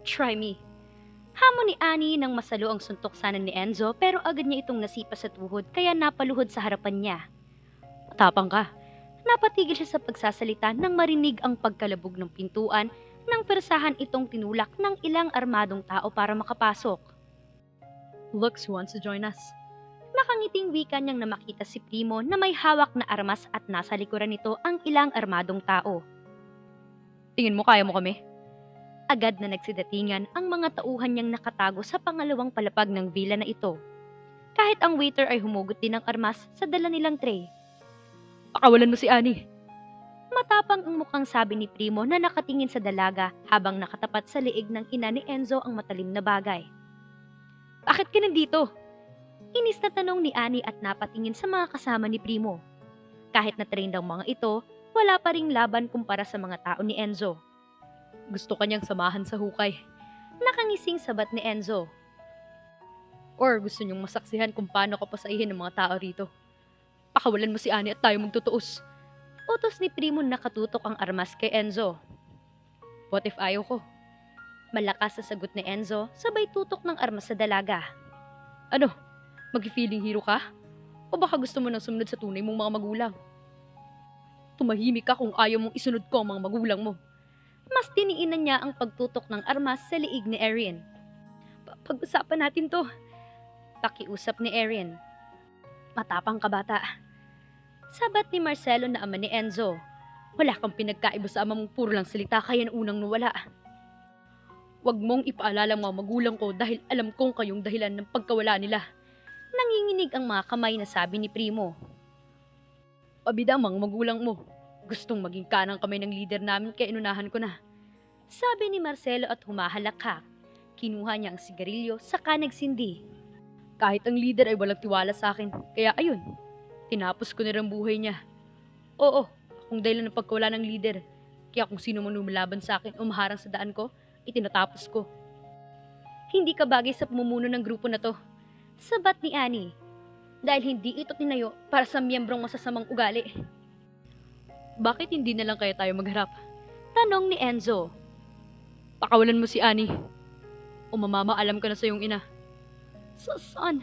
Try me. Hamon ni Annie nang masalo ang suntok sana ni Enzo pero agad niya itong nasipa sa tuhod kaya napaluhod sa harapan niya. Matapang ka. Napatigil siya sa pagsasalita nang marinig ang pagkalabog ng pintuan nang persahan itong tinulak ng ilang armadong tao para makapasok. Lux wants to join us. Nakangiting wika niyang na makita si Primo na may hawak na armas at nasa likuran nito ang ilang armadong tao. Tingin mo kaya mo kami? Agad na nagsidatingan ang mga tauhan niyang nakatago sa pangalawang palapag ng villa na ito. Kahit ang waiter ay humugot din ng armas sa dala nilang tray. Pakawalan mo si Annie. Matapang ang mukhang sabi ni Primo na nakatingin sa dalaga habang nakatapat sa liig ng ina ni Enzo ang matalim na bagay. Bakit ka nandito? Inis na tanong ni Annie at napatingin sa mga kasama ni Primo. Kahit na-trained ang mga ito, wala pa ring laban kumpara sa mga tao ni Enzo. Gusto kanyang samahan sa hukay. Nakangising sabat ni Enzo. Or gusto niyong masaksihan kung paano kapasahin ng mga tao rito. Pakawalan mo si Annie at tayo magtutuos. Utos ni Primo nakatutok ang armas kay Enzo. What if ayaw ko? Malakas sa sagot ni Enzo sabay tutok ng armas sa dalaga. Ano? Mag-feeling hero ka? O baka gusto mo nang sumunod sa tunay mong mga magulang? Tumahimik ka kung ayaw mong isunod ko ang mga magulang mo. Mas tiniinan niya ang pagtutok ng armas sa liig ni Erin. Pag-usapan natin to. Pakiusap ni Erin. Matapang ka bata. Sabat ni Marcelo na ama ni Enzo. Wala kang pinagkaiba sa ama mong puro lang salita kaya unang nawala. Huwag mong ipaalala mga magulang ko dahil alam kong kayong dahilan ng pagkawala nila. Nanginginig ang mga kamay na sabi ni Primo. Pabida mga magulang mo. Gustong maging kanang kamay ng leader namin kaya inunahan ko na. Sabi ni Marcelo at humahalakhak. Kinuha niya ang sigarilyo saka nagsindi. Kahit ang leader ay walang tiwala sa akin, kaya ayun, tinapos ko na rin buhay niya. Oo, akong dahilan ng pagkawala ng leader, kaya kung sino man lumalaban sa akin o maharang sa daan ko, itinatapos ko. Hindi ka bagay sa pamumuno ng grupo na to. Sabat ni Annie, dahil hindi ito tinayo para sa miyembrong masasamang ugali. Bakit hindi na lang kaya tayo magharap? Tanong ni Enzo. Pakawalan mo si Annie. O mamama alam ka na sa iyong ina. Son,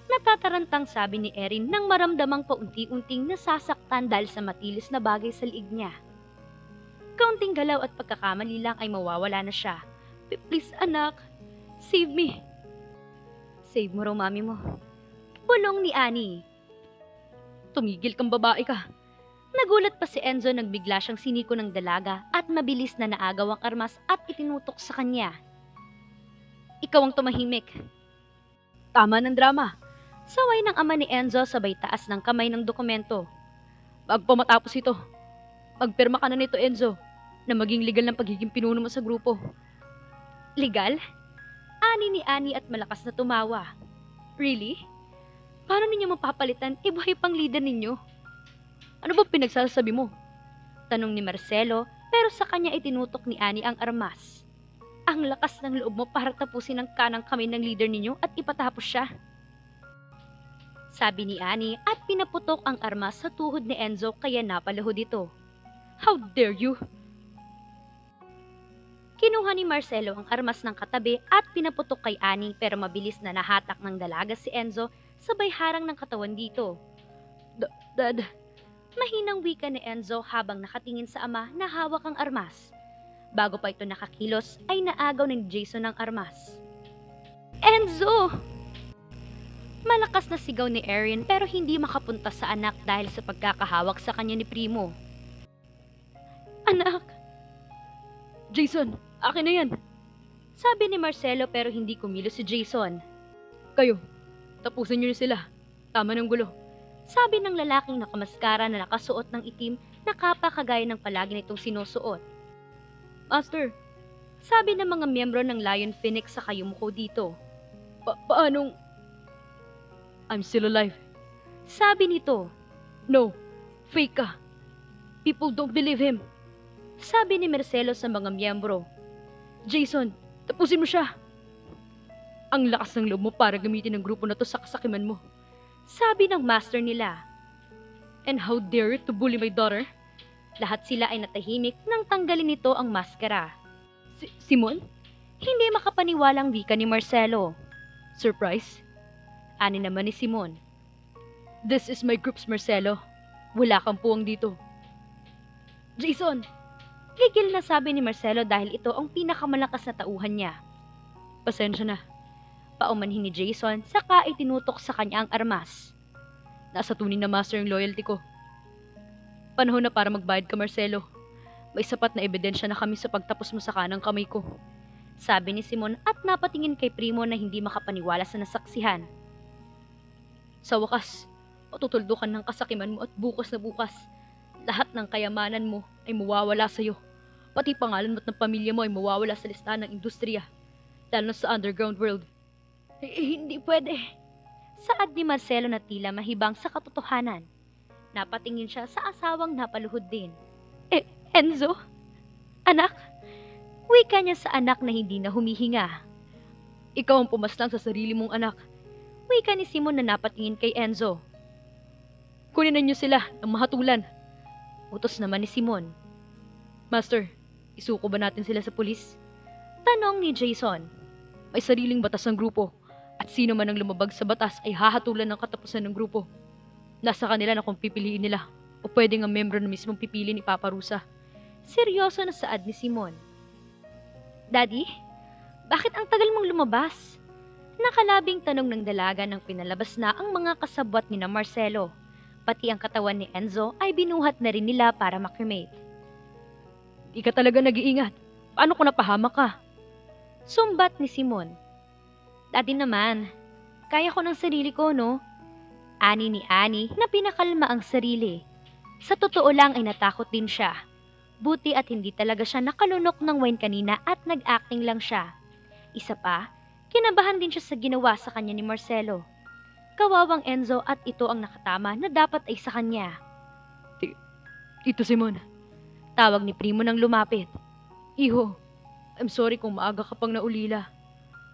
natatarantang sabi ni Erin nang maramdamang paunti-unting nasasaktan dahil sa matilis na bagay sa liig niya. Kaunting galaw at pagkakamali lang ay mawawala na siya. Please anak, save me. Save mo raw mami mo. Pulong ni Annie. Tumigil kang babae ka. Nagulat pa si Enzo nang bigla siyang siniko ng dalaga at mabilis na naagaw ang armas at itinutok sa kanya. Ikaw ang tumahimik. Tama ng drama. Saway ng ama ni Enzo sabay taas ng kamay ng dokumento. Bago pa matapos ito, magpirma ka na nito Enzo na maging legal ng pagiging pinuno mo sa grupo. Legal? Ani ni Annie at malakas na tumawa. Really? Paano ninyo mapapalitan ibuhay pang leader ninyo? Ano ba pinagsasabi mo? Tanong ni Marcelo pero sa kanya itinutok ni Annie ang armas. Ang lakas ng loob mo para tapusin ang kanang kamay ng leader ninyo at ipatapos siya. Sabi ni Annie at pinaputok ang armas sa tuhod ni Enzo kaya napalahod ito. How dare you? Kinuha ni Marcelo ang armas ng katabi at pinaputok kay Annie pero mabilis na nahatak ng dalaga si Enzo sabay harang ng katawan dito. Dad, mahinang wika ni Enzo habang nakatingin sa ama na hawak ang armas. Bago pa ito nakakilos ay naagaw ni Jason ng armas. Enzo! Malakas na sigaw ni Erin pero hindi makapunta sa anak dahil sa pagkakahawak sa kanya ni Primo. Anak! Jason, akin na yan! Sabi ni Marcelo pero hindi kumilos si Jason. Kayo, tapusin niyo na sila. Tama ng gulo. Sabi ng lalaking nakamaskara na nakasuot ng itim na kapa kagaya ng palagi nitong sinusuot. Master, sabi ng mga miyembro ng Lion Phoenix sa kayumuko dito. Paanong? I'm still alive. Sabi nito. No, fake ka. People don't believe him. Sabi ni Marcelo sa mga miyembro. Jason, tapusin mo siya. Ang lakas ng loob mo para gamitin ang grupo na to sa kasakiman mo. Sabi ng master nila. And how dare you to bully my daughter? Lahat sila ay natahimik nang tanggalin nito ang maskara. Simon? Hindi makapaniwalang wika ni Marcelo. Surprise? Ani naman ni Simon. This is my group's Marcelo. Wala kang puwang dito. Jason! Gigil na sabi ni Marcelo dahil ito ang pinakamalakas na tauhan niya. Pasensya na. Paumanhin ni Jason saka itinutok sa kanya ang armas. Nasa tunay na master yung loyalty ko. Panahon na para magbayad ka, Marcelo. May sapat na ebidensya na kami sa pagtapos mo sa kanang kamay ko. Sabi ni Simon at napatingin kay Primo na hindi makapaniwala sa nasaksihan. Sa wakas, matutuldukan ng kasakiman mo at bukas na bukas, lahat ng kayamanan mo ay mawawala sa iyo. Pati pangalan mo at ng pamilya mo ay mawawala sa listahan ng industriya, lalo na sa underground world. Hindi pwede. Saad ni Marcelo na tila mahibang sa katotohanan. Napatingin siya sa asawang napaluhod din. Enzo? Anak? Wika niya sa anak na hindi na humihinga. Ikaw ang pumaslang sa sarili mong anak. Wika ni Simon na napatingin kay Enzo. Kunin niyo sila ng mahatulan. Utos naman ni Simon. Master, isuko ba natin sila sa pulis? Tanong ni Jason. May sariling batas ng grupo at sino man ang lumabag sa batas ay hahatulan ng katapusan ng grupo. Nasa kanila na kung pipiliin nila o pwedeng ang membro na mismong pipili ni Papa Rusa. Seryoso na saad ni Simon. Daddy, bakit ang tagal mong lumabas? Nakalabing tanong ng dalaga nang pinalabas na ang mga kasabwat ni na Marcelo. Pati ang katawan ni Enzo ay binuhat na rin nila para makremate. Di ka talaga nag-iingat. Paano kung napahamak ka? Sumbat ni Simon. Daddy naman, kaya ko ng sarili ko, no? Ani ni Ani na pinakalma ang sarili. Sa totoo lang ay natakot din siya. Buti at hindi talaga siya nakalunok ng wine kanina at nag-acting lang siya. Isa pa, kinabahan din siya sa ginawa sa kanya ni Marcelo. Kawawang Enzo at ito ang nakatama na dapat ay sa kanya. Tito Simon, tawag ni Primo nang lumapit. Iho, I'm sorry kung maaga ka pang naulila.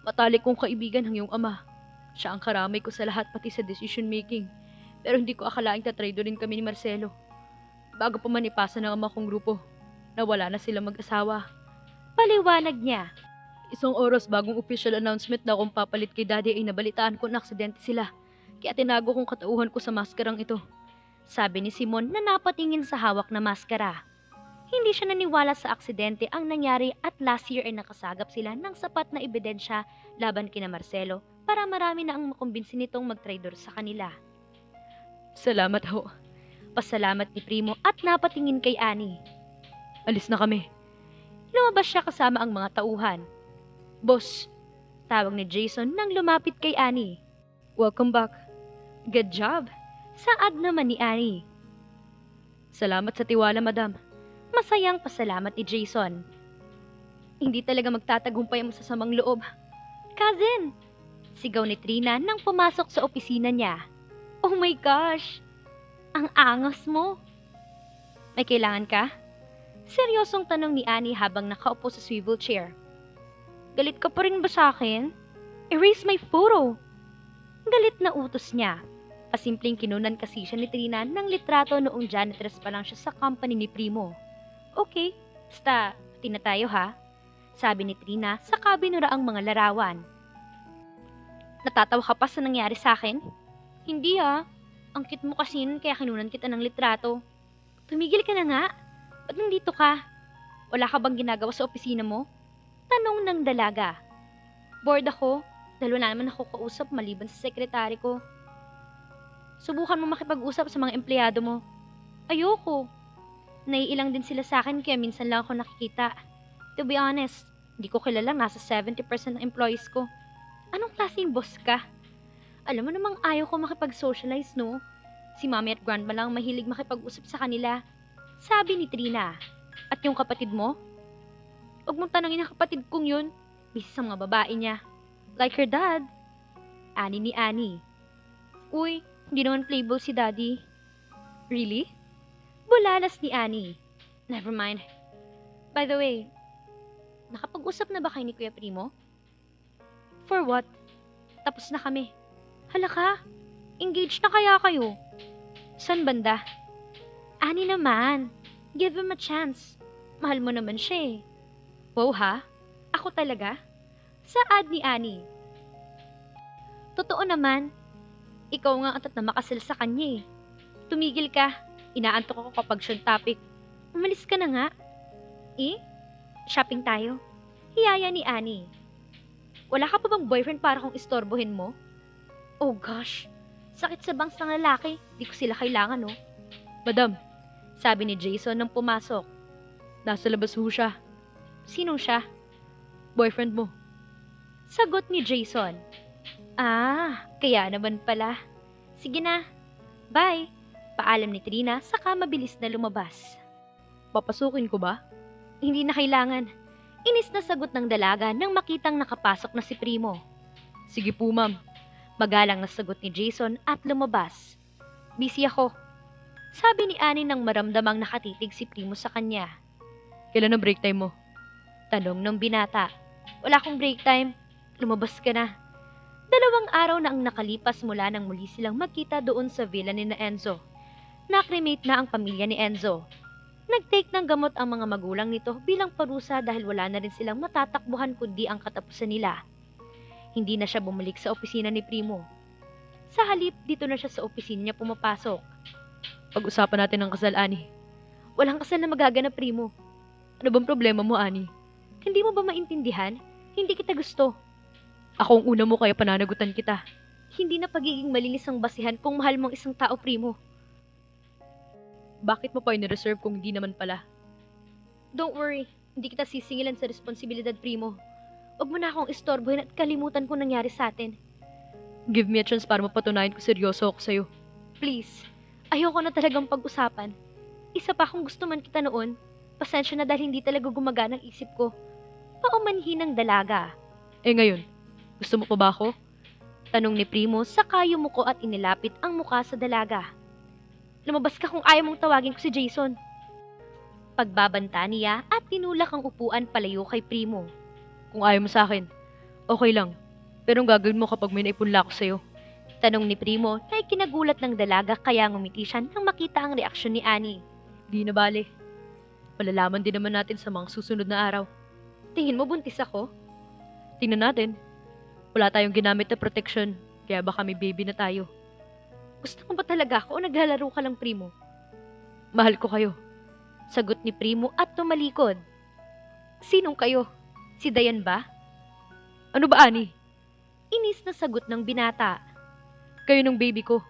Matalik kong kaibigan ang iyong ama. Siya ang karamay ko sa lahat pati sa decision making. Pero hindi ko akalaing tatraido rin kami ni Marcelo. Bago pa man ipasa ng ama kong grupo, nawala na sila mag-asawa. Paliwanag niya. Isang oras bagong official announcement na akong papalit kay Daddy ay nabalitaan ko na aksidente sila. Kaya tinago kong katauhan ko sa maskarang ito. Sabi ni Simon na napatingin sa hawak na maskara. Hindi siya naniwala sa aksidente ang nangyari at last year ay nakasagap sila ng sapat na ebidensya laban kina Marcelo para marami na ang makumbinsi nitong mag-traidor sa kanila. Salamat ho. Pasalamat ni Primo at napatingin kay Ani. Alis na kami. Lumabas siya kasama ang mga tauhan. Boss, tawag ni Jason nang lumapit kay Ani. Welcome back. Good job. Saad naman ni Ani. Salamat sa tiwala, madam. Masayang pasalamat ni Jason. Hindi talaga magtatagumpay ang masasamang loob. Cousin! Sigaw ni Trina nang pumasok sa opisina niya. Oh my gosh! Ang angas mo! May kailangan ka? Seryosong tanong ni Annie habang nakaupo sa swivel chair. Galit ka pa rin ba sa akin? Erase my photo! Galit na utos niya. Pasimpleng kinunan kasi siya ni Trina ng litrato noong janitress pa lang siya sa company ni Primo. Okay, basta pati na tayo ha? Sabi ni Trina sa kabinura ang mga larawan. Natatawa ka pa sa nangyari sa akin? Hindi ha. Ang cute mo kasi nun kaya kinunan kita ng litrato. Tumigil ka na nga. Ba't nandito ka? Wala ka bang ginagawa sa opisina mo? Tanong ng dalaga. Bored ako dahil wala naman ako kausap maliban sa sekretary ko. Subukan mo makipag-usap sa mga empleyado mo. Ayoko. Naiilang din sila sa akin kaya minsan lang ako nakikita. To be honest, hindi ko kilala nasa 70% ng employees ko. Anong klaseng boss ka? Alam mo namang ayaw ko makipag-socialize, no? Si Mami at Grandma lang mahilig makipag-usap sa kanila. Sabi ni Trina. At yung kapatid mo? Huwag mong tanongin ang kapatid kong yun. Busy sa mga babae niya. Like her dad. Ani ni Ani. Uy, hindi naman playboy si Daddy. Really? Bulalas ni Ani. Never mind. By the way, nakapag-usap na ba kayo ni Kuya Primo? For what? Tapos na kami. Hala ka, engaged na kaya kayo? San banda? Ani naman, give him a chance. Mahal mo naman siya eh. Wow ha? Ako talaga? Saad ni Annie. Totoo naman, ikaw nga atat na makasal sa kanya eh. Tumigil ka, inaantok ako kapag siyang topic. Umalis ka na nga. Eh, shopping tayo. Hiyaya ni Annie. Wala ka pa bang boyfriend para kong istorbohin mo? Oh gosh, sakit sa bangs ng lalaki, di ko sila kailangan no. Madam, sabi ni Jason nang pumasok. Nasa labas ho siya. Sinong siya? Boyfriend mo. Sagot ni Jason. Ah, kaya naman pala. Sige na. Bye. Paalam ni Trina saka mabilis na lumabas. Papasukin ko ba? Hindi na kailangan. Inis na sagot ng dalaga nang makitang nakapasok na si Primo. Sige po ma'am. Magalang na sagot ni Jason at lumabas. Busy ako. Sabi ni Annie nang maramdamang nakatitig si Primo sa kanya. Kailan ang break time mo? Tanong ng binata. Wala akong break time. Lumabas ka na. 2 araw na ang nakalipas mula nang muli silang magkita doon sa villa ni na Enzo. Nakremate na ang pamilya ni Enzo. Nag-take ng gamot ang mga magulang nito bilang parusa dahil wala na rin silang matatakbuhan kundi ang katapusan nila. Hindi na siya bumalik sa opisina ni Primo. Sa halip, dito na siya sa opisina niya pumapasok. Pag-usapan natin ang kasal, Annie. Walang kasal na magaganap, Primo. Ano bang problema mo, Annie? Hindi mo ba maintindihan? Hindi kita gusto. Ako ang una mo kaya pananagutan kita. Hindi na pagiging malinis ang basihan kung mahal mong isang tao, Primo. Bakit mo pa in-reserve kung hindi naman pala? Don't worry, hindi kita sisingilan sa responsibilidad, Primo. Huwag mo na akong istorbohin at kalimutan kung nangyari sa atin. Give me a chance para mapatunayan ko seryoso ako sa'yo. Please, ayoko na talagang pag-usapan. Isa pa kung gusto man kita noon, pasensya na dahil hindi talaga gumagana ang isip ko. Paumanhin ng dalaga. Eh ngayon, gusto mo pa ba ako? Tanong ni Primo saka yumuko at inilapit ang muka sa dalaga. Lumabas ka kung ayaw mong tawagin ko si Jason. Pagbabanta niya at tinulak ang upuan palayo kay Primo. Kung ayaw mo sa akin, okay lang. Pero ang gagawin mo kapag may naipunla ako sa'yo? Tanong ni Primo na ikinagulat ng dalaga kaya ngumiti siya nang makita ang reaksyon ni Annie. Di na bale. Malalaman din naman natin sa mga susunod na araw. Tingin mo buntis ako? Tingnan natin. Wala tayong ginamit na protection, kaya baka may baby na tayo. Gusto mo ba talaga ako o naglalaro ka lang, Primo? Mahal ko kayo. Sagot ni Primo at tumalikod. Sinong kayo? Si Dayan ba? Ano ba, Annie? Inis na sagot ng binata. Kayo ng baby ko.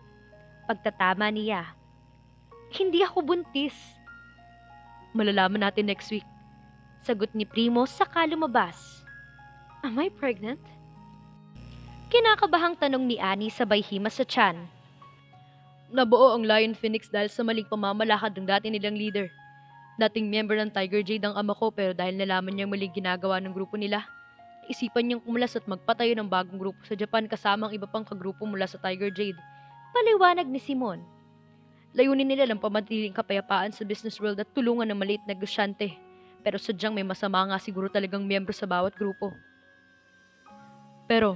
Pagtatama niya. Hindi ako buntis. Malalaman natin next week. Sagot ni Primo saka lumabas. Am I pregnant? Kinakabahang tanong ni Annie sabay himas sa tiyan. Nabuo ang Lion Phoenix dahil sa maling pamamalakad ng dati nilang leader. Dating member ng Tiger Jade ang ama ko pero dahil nalaman niyang maling ginagawa ng grupo nila, isipan niyang kumulas at magpatayo ng bagong grupo sa Japan kasama ang iba pang kagrupo mula sa Tiger Jade. Paliwanag ni Simon. Layunin nila lang pamatiling kapayapaan sa business world at tulungan ng maliit na negosyante. Pero sadyang may masama nga siguro talagang miyembro sa bawat grupo. Pero,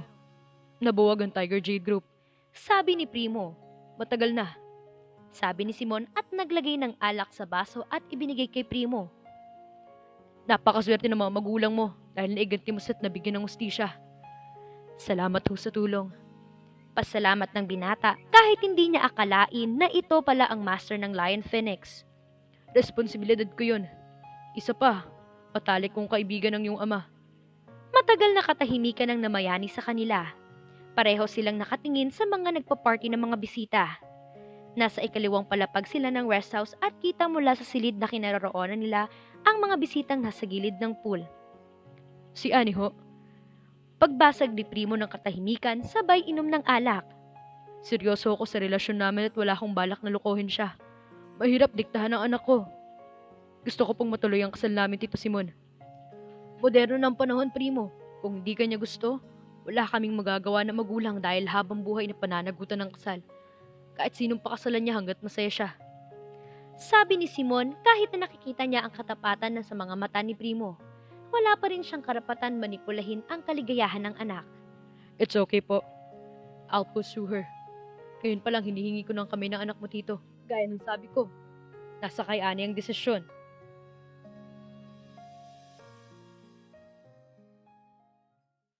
nabuwag ang Tiger Jade Group. Sabi ni Primo, matagal na. Sabi ni Simon at naglagay ng alak sa baso at ibinigay kay Primo. Napakaswerte ng mga magulang mo dahil naiganti mo at nabigyan ng hustisya. Salamat ho sa tulong. Pasalamat ng binata kahit hindi niya akalain na ito pala ang master ng Lion Phoenix. Responsibilidad ko yun. Isa pa, patalik kong kaibigan ng iyong ama. Matagal na katahimikan ang namayani sa kanila. Pareho silang nakatingin sa mga nagpa-party ng mga bisita. Nasa ikalawang palapag sila ng rest house at kita mula sa silid na kinaroroonan nila ang mga bisitang nasa gilid ng pool. Si Annie ho. Pagbasag ni Primo ng katahimikan, sabay inom ng alak. Seryoso ako sa relasyon namin at wala akong balak na lukohin siya. Mahirap diktahan ang anak ko. Gusto ko pong matuloy ang kasal namin, Tito Simon. Moderno ng panahon, Primo. Kung hindi kanya gusto, wala kaming magagawa na magulang dahil habang buhay na pananagutan ng kasal. Kahit sinong pakasalan niya hanggat masaya siya. Sabi ni Simon kahit na nakikita niya ang katapatan na sa mga mata ni Primo. Wala pa rin siyang karapatan manipulahin ang kaligayahan ng anak. It's okay po. I'll pursue her. Ngayon pa lang hinihingi ko ng kamay ng anak mo, Tito. Gaya ng sabi ko. Nasa kay Annie ang desisyon.